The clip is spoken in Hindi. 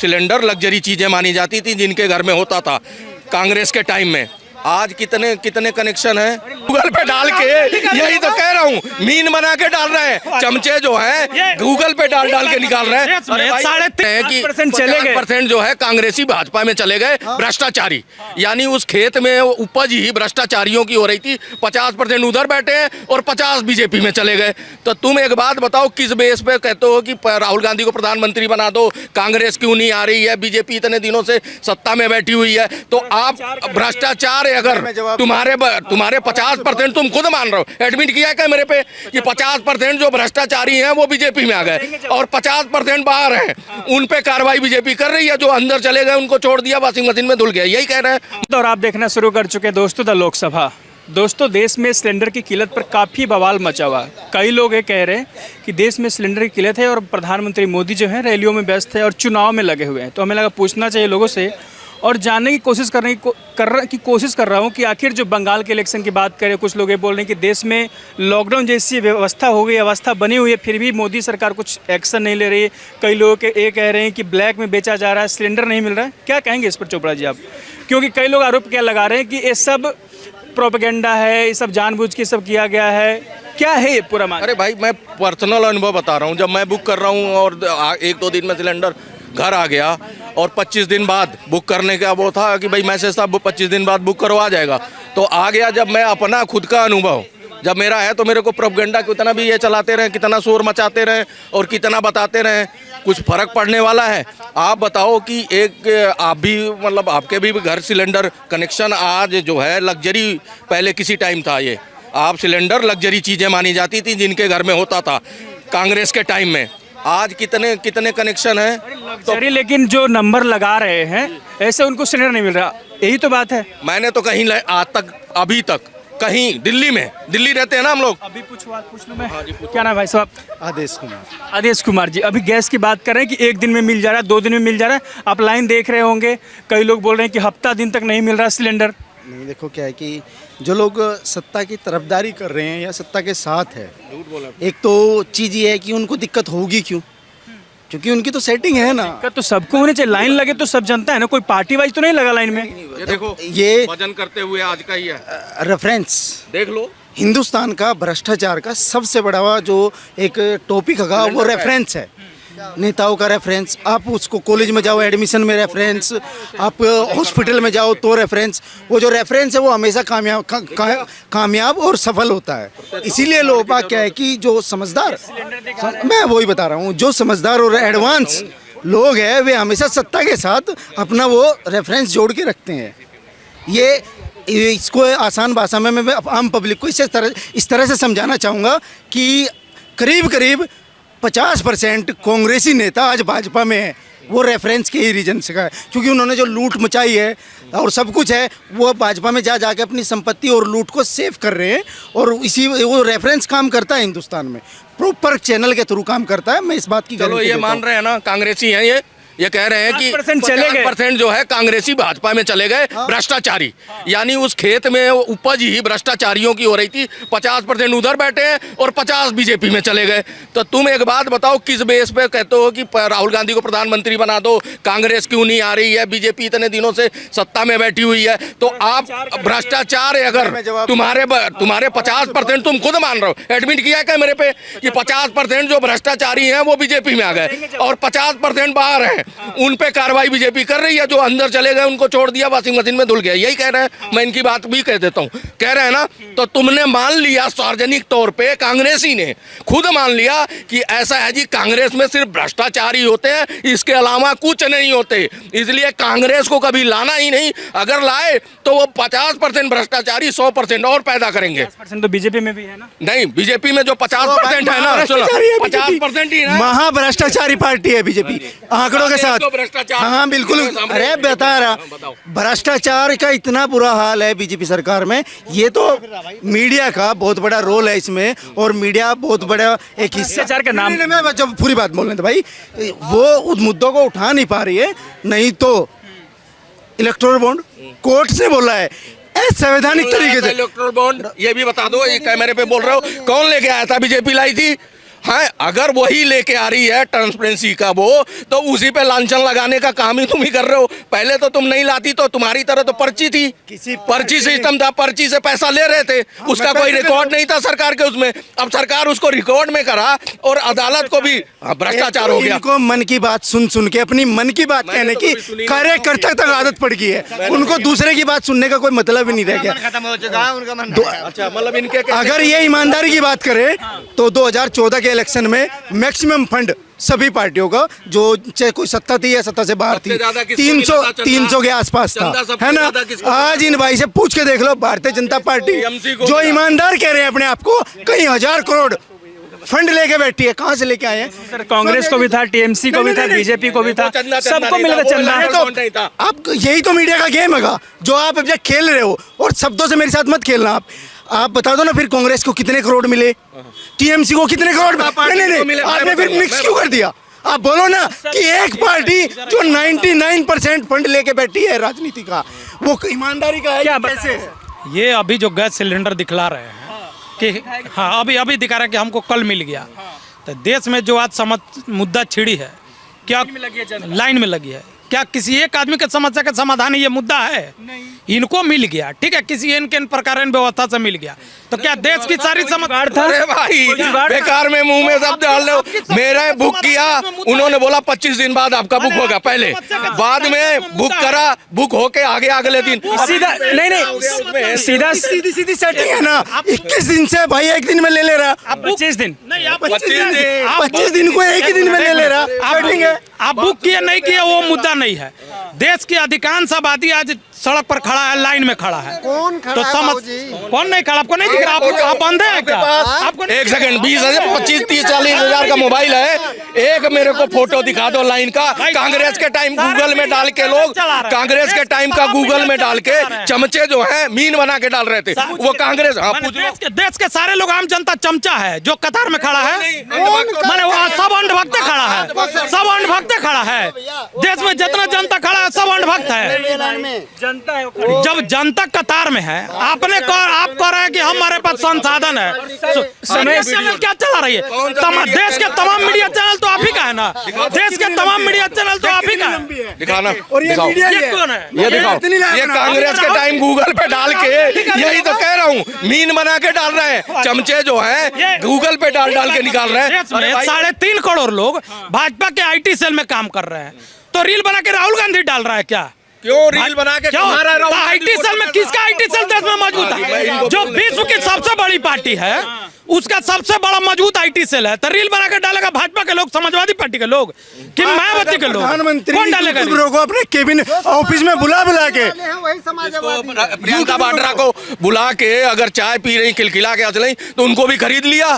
सिलेंडर लग्जरी चीज़ें मानी जाती थी जिनके घर में होता था कांग्रेस के टाइम में। आज कितने कितने कनेक्शन है गूगल पे डाल के, यही तो कह रहा हूँ, मीन बना के डाल रहे हैं चमचे जो है, गूगल पे डाल के निकाल रहे हैं। 3.5% चले गए, 50% जो है कांग्रेसी भाजपा में चले गए भ्रष्टाचारी, यानी उस खेत में उपज ही भ्रष्टाचारियों की हो रही थी। 50% उधर बैठे हैं और 50 बीजेपी में चले गए। तो तुम एक बात बताओ, किस बेस पे कहते हो कि राहुल गांधी को प्रधानमंत्री बना दो, कांग्रेस क्यों नहीं आ रही है, बीजेपी इतने दिनों से सत्ता में बैठी हुई है। तो आप भ्रष्टाचार अगर तुम्हारे 50% तुम खुद मान रहे हो, एडमिट किया है क्या मेरे पे कि 50% जो भ्रष्टाचारी हैं वो बीजेपी में आ गए और 50% बाहर हैं, उन पे कार्रवाई बीजेपी कर रही है। जो अंदर चले गए उनको छोड़ दिया, वॉशिंग मशीन में धुल गया, यही कह रहे हैं। और आप देखना शुरू कर चुके हैं दोस्तों द लोकसभा। दोस्तों, देश में सिलेंडर की किल्लत पर काफ़ी बवाल मचा हुआ। कई लोग ये कह रहे हैं कि देश में सिलेंडर की किल्लत है और प्रधानमंत्री मोदी जो है रैलियों में व्यस्त है और चुनाव में लगे हुए हैं। तो हमें लगा पूछना चाहिए लोगों से और जानने की कोशिश कोशिश कर रहा हूँ कि आखिर जो बंगाल के इलेक्शन की बात करें, कुछ लोग ये बोल रहे हैं कि देश में लॉकडाउन जैसी व्यवस्था हो गई, अवस्था बनी हुई है, फिर भी मोदी सरकार कुछ एक्शन नहीं ले रही है। कई लोग ये कह रहे हैं कि ब्लैक में बेचा जा रहा है, सिलेंडर नहीं मिल रहा है। क्या कहेंगे इस पर चोपड़ा जी आप? क्योंकि कई लोग आरोप क्या लगा रहे हैं कि ये सब प्रोपेगेंडा है, ये सब जानबूझ के सब किया गया है। क्या है ये पूरा मान? अरे भाई, मैं पर्सनल अनुभव बता रहा हूँ। जब मैं बुक कर रहा हूँ और 1-2 दिन में सिलेंडर घर आ गया और 25 दिन बाद बुक करने का वो था कि भाई मैसेज था 25 दिन बाद बुक करो, आ जाएगा, तो आ गया। जब मैं अपना खुद का अनुभव जब मेरा है तो मेरे को प्रोपेगेंडा कितना भी ये चलाते रहे, कितना शोर मचाते रहे और कितना बताते रहे, कुछ फर्क पड़ने वाला है? आप बताओ कि एक आप भी मतलब आपके भी घर सिलेंडर कनेक्शन आज जो है लग्जरी, पहले किसी टाइम था ये, आप सिलेंडर लग्जरी चीज़ें मानी जाती थी जिनके घर में होता था कांग्रेस के टाइम में। आज कितने कितने कनेक्शन है तो, लेकिन जो नंबर लगा रहे हैं ऐसे उनको सिलेंडर नहीं मिल रहा, यही तो बात है। मैंने तो कहीं आज तक अभी तक कहीं दिल्ली रहते हैं ना हम लोग। अभी पूछ लूं मैं? क्या नाम भाई साहब? आदेश कुमार जी। अभी गैस की बात कर रहे हैं कि 1 दिन में मिल जा रहा है, 2 दिन में मिल जा रहा है। आप लाइन देख रहे होंगे, कई लोग बोल रहे हैं कि हफ्ता दिन तक नहीं मिल रहा सिलेंडर। नहीं, देखो क्या है कि जो लोग सत्ता की तरफदारी कर रहे हैं या सत्ता के साथ है, एक तो चीज़ ये है कि उनको दिक्कत होगी क्यों, क्योंकि उनकी तो सेटिंग है ना। दिक्कत तो सबको होनी चाहिए, लाइन लगे तो सब जनता है ना, कोई पार्टी वाइज तो नहीं लगा लाइन में। ये देखो, ये वजन करते हुए आज का ही है रेफरेंस देख लो। हिंदुस्तान का भ्रष्टाचार का सबसे बड़ा जो एक टॉपिक होगा वो रेफरेंस है, नेताओं का रेफरेंस। आप उसको कॉलेज में जाओ एडमिशन में रेफरेंस, आप हॉस्पिटल में जाओ तो रेफरेंस। वो जो रेफरेंस है वो हमेशा कामयाब और सफल होता है। इसीलिए लोग क्या है कि जो समझदार, मैं वही बता रहा हूँ, जो समझदार और एडवांस लोग हैं वे हमेशा सत्ता के साथ अपना वो रेफरेंस जोड़ के रखते हैं। ये इसको आसान भाषा में मैं आम पब्लिक को इस तरह से समझाना चाहूँगा कि करीब 50% कांग्रेसी नेता आज भाजपा में है, वो रेफरेंस के ही रीजन से है, क्योंकि उन्होंने जो लूट मचाई है और सब कुछ है वो भाजपा में जाके अपनी संपत्ति और लूट को सेव कर रहे हैं। और इसी वो रेफरेंस काम करता है हिंदुस्तान में, प्रॉपर चैनल के थ्रू काम करता है। मैं इस बात की चलो ये मान रहे हैं ना, कांग्रेसी हैं ये कह रहे हैं कि 50% जो है कांग्रेसी भाजपा में चले गए भ्रष्टाचारी, यानी उस खेत में उपज ही भ्रष्टाचारियों की हो रही थी। 50% उधर बैठे हैं और 50 बीजेपी में चले गए। तो तुम एक बात बताओ, किस बेस पे कहते हो कि राहुल गांधी को प्रधानमंत्री बना दो, कांग्रेस क्यों नहीं आ रही है, बीजेपी इतने दिनों से सत्ता में बैठी हुई है। तो आप भ्रष्टाचार अगर तुम्हारे 50% तुम खुद मान रहे हो, एडमिट किया है क्या मेरे पे कि 50% जो भ्रष्टाचारी हैं वो बीजेपी में आ गए और 50% बाहर हैं, उन पे कार्रवाई बीजेपी कर रही है। जो अंदर चले गए उनको छोड़ दिया, वॉशिंग मशीन में धुल गया, यही कह रहे हैं। मैं इनकी बात भी कह देता हूँ, कह रहे हैं ना। तो तुमने मान लिया सार्वजनिक तौर पे, कांग्रेसी ने खुद मान लिया कि ऐसा है जी, कांग्रेस में सिर्फ भ्रष्टाचारी होते हैं, इसके अलावा कुछ नहीं होते। इसलिए कांग्रेस को कभी लाना ही नहीं, अगर लाए तो वो 50% भ्रष्टाचारी 100% और पैदा करेंगे। 50% तो बीजेपी में भी है ना? नहीं, बीजेपी में जो 50% है ना, 50% ही है, महाभ्रष्टाचारी पार्टी है बीजेपी आंकड़ों के साथ। हाँ बिल्कुल, अरे बता रहा, भ्रष्टाचार का इतना बुरा हाल है बीजेपी सरकार में। ये तो मीडिया का बहुत बड़ा रोल है इसमें, और मीडिया बहुत बड़ा एक हिस्सा का नाम। मैं जब पूरी बात बोलने तो भाई, वो उस मुद्दों को उठा नहीं पा रही है। नहीं तो इलेक्टोरल बॉन्ड कोर्ट से बोला है संवैधानिक तरीके से। इलेक्टोरल बॉन्ड ये भी बता दो, ये कैमरे पे बोल रहे हो, कौन लेके आया था? बीजेपी लाई थी। हाँ, अगर वही लेके आ रही है ट्रांसपेरेंसी का वो, तो उसी पे लांछन लगाने का काम ही तुम ही कर रहे हो। पहले तो तुम नहीं लाती तो तुम्हारी तरह तो पर्ची थी, पर्ची सिस्टम था, पर्ची से पैसा ले रहे थे, उसका कोई रिकॉर्ड नहीं था सरकार के उसमें। अब सरकार उसको रिकॉर्ड में करा और अदालत को भी भ्रष्टाचार हो गया। इनको मन की बात सुन सुन के अपनी मन की बात कहने की कार्यकर्ता तक आदत पड़ गई है, उनको दूसरे की बात सुनने का कोई मतलब ही नहीं रह गया। खत्म हो चुका है उनका मन। अच्छा, मतलब इनके अगर ये ईमानदारी की बात करें तो 2014 के इलेक्शन में मैक्सिमम फंड सभी पार्टियों का, जो चाहे कोई सत्ता थी या सत्ता से बाहर थी, सबसे ज्यादा किसको मिला था? 300 के आसपास था, चंदा सबसे है ना। ज्यादा किसको मिला? आज इन भाई से पूछ के देख लो, भारतीय जनता पार्टी TMC को जो मिला। ईमानदार कह रहे हैं अपने आप को, कई हजार करोड़ फंड लेके बैठी है, कहाँ से लेके आए हैं? सर कांग्रेस को भी था, टीएमसी को भी था, बीजेपी को भी था, चंदा सबको नहीं मिला था था, वो चंदा। लड़े तो नहीं था। आप यही तो मीडिया का गेम है जो आप अब खेल रहे हो, और शब्दों से मेरे साथ मत खेलना। आप बता दो ना फिर कांग्रेस को कितने करोड़ मिले, टीएमसी को कितने करोड़? नहीं, आपने फिर मिक्स क्यों कर दिया? आप बोलो ना कि एक पार्टी जो 99% फंड लेके बैठी है राजनीति का, वो ईमानदारी का है? क्या कैसे है? ये अभी जो गैस सिलेंडर दिखला रहे हैं कि हाँ अभी दिखा रहे हैं कि हमको कल मिल गया। तो देश में जो आज मुद्दा छिड़ी है, क्या लाइन में लगी है, क्या किसी एक आदमी के समस्या का समाधान ये मुद्दा है? इनको मिल गया, ठीक है, किसी इन प्रकार व्यवस्था से मिल गया, तो क्या देश की सारी समस्या? अरे भाई, बेकार में मुंह में सब डाल रहे हो। मेरा बुक किया, उन्होंने बोला 25 दिन बाद आपका बुक होगा, पहले बाद में बुक करा, बुक होके आगे अगले दिन सीधा नहीं सीधा सीधी सेटिंग है ना। 21 दिन से भाई एक दिन में ले ले रहा, 25 दिन नहीं, आप 25 दिन को एक ही दिन में ले ले रहा, सेटिंग है। आप बुक किए नहीं किए वो मुद्दा नहीं है। देश की अधिकांश आबादी आज सड़क पर खड़ा है, लाइन में खड़ा है। कौन खड़ा तो है समझ बाबूजी? कौन नहीं खड़ा? आपको नहीं दिख रहा? आप अंधे हैं क्या? आपको नहीं- एक सेकंड, 20,000 25 30 40 हजार का मोबाइल है, एक मेरे को फोटो दिखा दो लाइन का। कांग्रेस के टाइम गूगल में डाल के लोग, कांग्रेस के टाइम का गूगल में डाल के चमचे जो है मीन बना के डाल रहे थे, वो कांग्रेस। हाँ, पूछ लो। देश के सारे लोग, आम जनता चमचा है जो कतार में खड़ा है। माने वो सब अंधभक्त खड़ा है, सब अंधभक्त खड़ा है। देश में जितना जनता खड़ा है सब अंधभक्त है। जनता है जब जनता कतार में है, आप कह रहे हैं कि हमारे पास संसाधन है। समय चैनल क्या चला रही है? देश के तमाम मीडिया चैनल तो आप ही का है ना। देश के तमाम मीडिया चैनल तो आप ही का है। दिखाना, और ये दिखाओ, मीडिया ये कौन है? ये दिखाओ। ये कांग्रेस के टाइम गूगल पे डाल के, यही तो कह रहा हूँ, मीन बना के डाल रहे हैं चमचे जो है, गूगल पे डाल के निकाल रहे हैं। देश में 3.5 करोड़ लोग भाजपा के आईटी सेल में काम कर रहे हैं, तो रील बना के राहुल गांधी डाल रहा है क्या? क्यों रील बना के तुम्हारा राहुल गांधी आईटी सेल में किसका आईटी सेल देश में मजबूत है? जो विश्व की सबसे बड़ी पार्टी है उसका सबसे बड़ा मजबूत आईटी सेल है, तो रील बना के डालेगा भाजपा के लोग, समाजवादी पार्टी के लोग कि मायावती के लोग? प्रधानमंत्री कौन डालेगा? यूट्यूबरों को अपने केबिन ऑफिस में बुला के वही समाजवादी। प्रियंका वाड्रा को बुला के अगर चाय पी रही खिलखिला के हंस रही तो उनको भी खरीद लिया